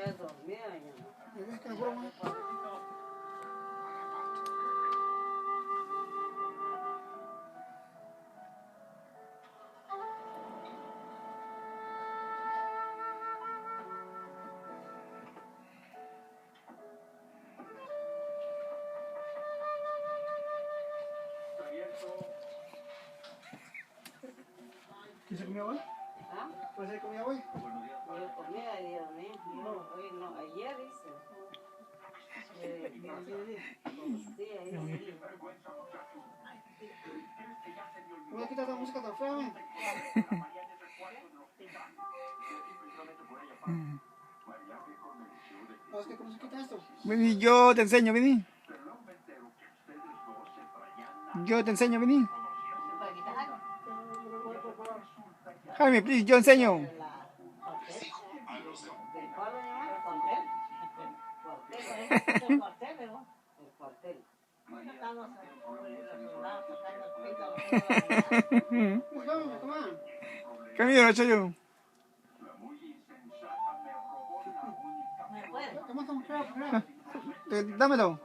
¿Ves que es broma? ¿Qué se comió hoy? ¿Ah? ¿Pues se comió hoy? Yo comí ayer, no, hoy no, ayer hice. Sí, ayer sí. Voy a quitar esta música tan fea, ¿ven? ¿Sabes qué? ¿Cómo se quita esto? Vení, yo te enseño, vení. Yo te enseño, vení. ¿Para quitar? Jaime, please, yo enseño. ¿Del palo ya? ¿Cuartel? ¿Cuartel? ¿Cuartel? El cuartel. Camilo, lo he hecho yo. Dámelo.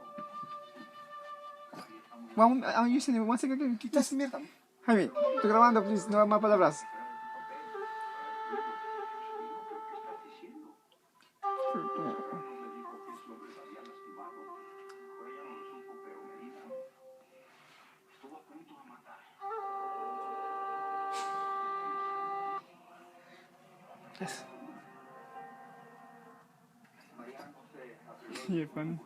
I'm using it. One second. Quita esta mierda. Jaime, estoy grabando, please. No más palabras. Yes. You're funny.